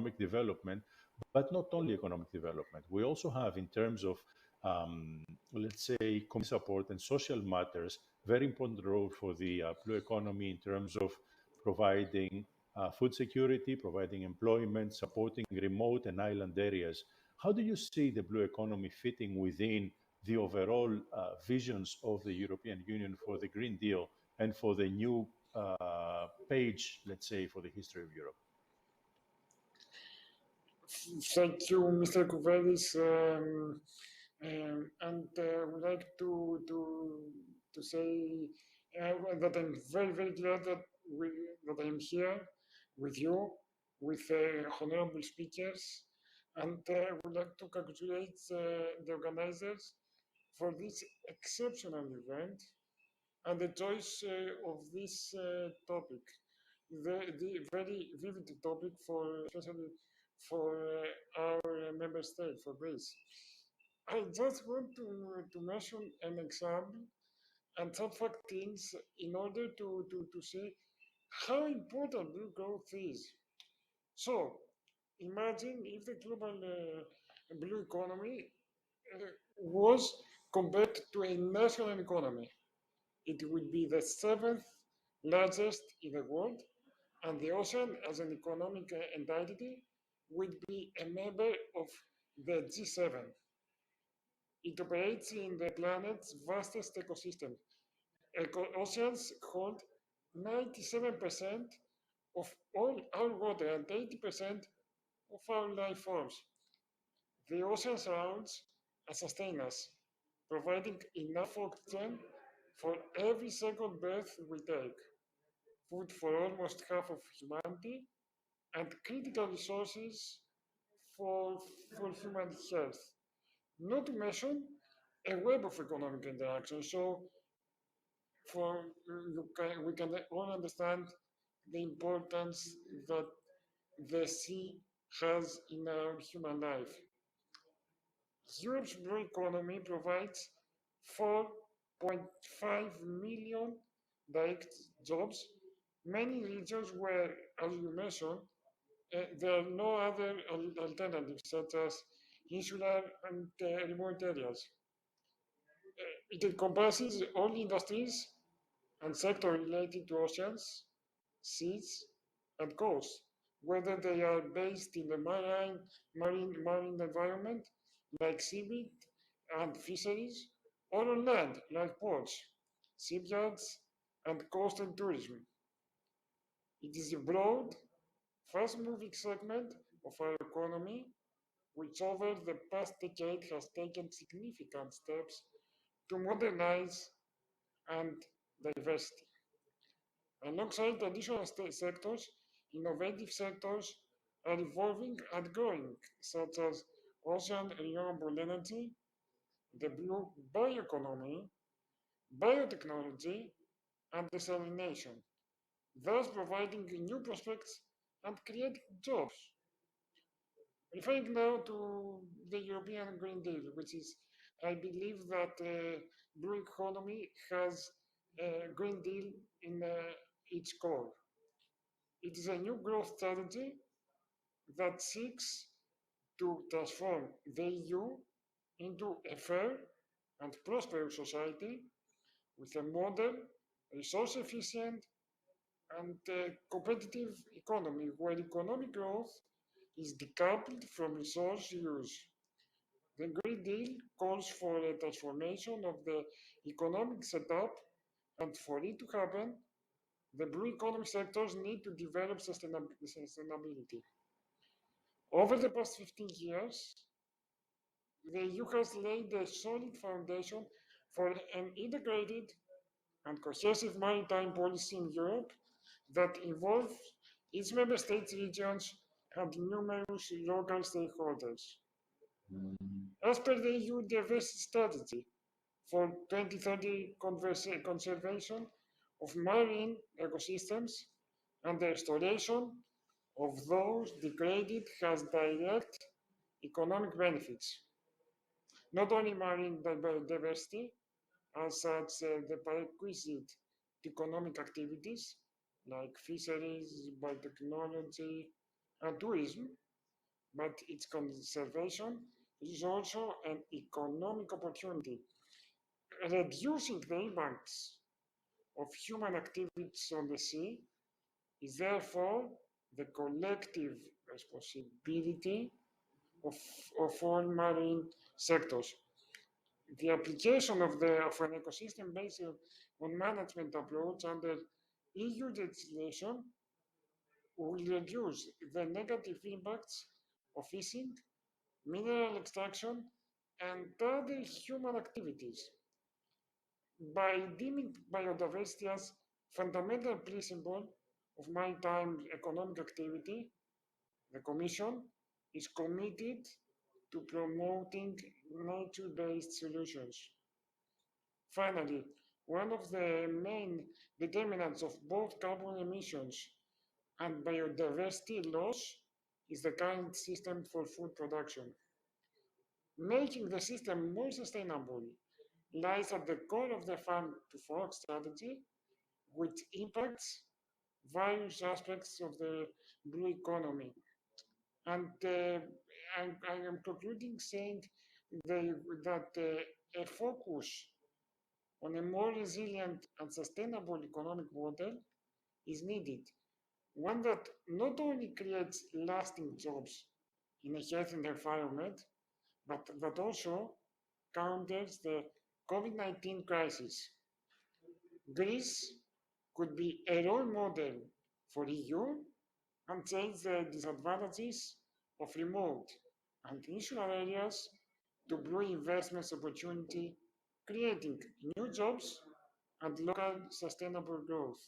economic development, but not only economic development. We also have, in terms of, let's say, community support and social matters, very important role for the blue economy in terms of providing food security, providing employment, supporting remote and island areas. How do you see the blue economy fitting within the overall visions of the European Union for the Green Deal and for the new page, let's say, for the history of Europe? Thank you, Mr. Kouvelis. And I would like to say that I'm very, very glad that I'm here with you, with honorable speakers. And I would like to congratulate the organizers for this exceptional event and the choice of this topic, the very vivid topic for especially for our member state, for Greece. I just want to mention an example and some fact things in order to see how important blue growth is. So, imagine if the global blue economy was compared to a national economy. It would be the seventh largest in the world, and the ocean as an economic entity would be a member of the G7. It operates in the planet's vastest ecosystem. Oceans hold 97% of all our water and 80% of our life forms. The ocean surrounds and sustains us, providing enough oxygen for every second breath we take, food for almost half of humanity, and critical resources for human health. Not to mention a web of economic interaction. So, we can all understand the importance that the sea has in our human life. Europe's blue economy provides 4.5 million direct jobs, many regions where, as you mentioned, there are no other alternatives, such as insular and remote areas. It encompasses all industries and sectors related to oceans, seas, and coasts, whether they are based in the marine environment, like seaweed and fisheries, or on land, like ports, shipyards, and coastal tourism. It is a broad, fast-moving segment of our economy, which over the past decade has taken significant steps to modernize and diversity. Alongside traditional sectors, innovative sectors are evolving and growing, such as ocean renewable energy, the blue bioeconomy, biotechnology, and desalination, thus providing new prospects and creating jobs. Referring now to the European Green Deal, which is, I believe that blue economy has a Green Deal in its core. It is a new growth strategy that seeks to transform the EU into a fair and prosperous society with a modern, resource efficient, and competitive economy where economic growth is decoupled from resource use. The Green Deal calls for a transformation of the economic setup, and for it to happen, the blue economy sectors need to develop sustainability. Over the past 15 years, the EU has laid a solid foundation for an integrated and cohesive maritime policy in Europe that involves its member states, regions, and numerous local stakeholders. As per the EU diversity strategy for 2030 conservation of marine ecosystems and the restoration of those degraded has direct economic benefits. Not only marine diversity, as such the prerequisite to economic activities like fisheries, biotechnology, and tourism, but its conservation is also an economic opportunity. Reducing the impacts of human activities on the sea is therefore the collective responsibility of all marine sectors. The application of an ecosystem-based on management approach under EU legislation will reduce the negative impacts of fishing, mineral extraction, and other human activities. By deeming biodiversity as fundamental principle of maritime economic activity, the Commission is committed to promoting nature-based solutions. Finally, one of the main determinants of both carbon emissions and biodiversity loss is the current system for food production. Making the system more sustainable lies at the core of the farm-to-fork strategy, which impacts various aspects of the blue economy. And I am concluding saying that a focus on a more resilient and sustainable economic model is needed. One that not only creates lasting jobs in a healthy environment, but that also counters the COVID-19 crisis. Greece could be a role model for EU and change the disadvantages of remote and insular areas to blue investments opportunity, creating new jobs and local sustainable growth.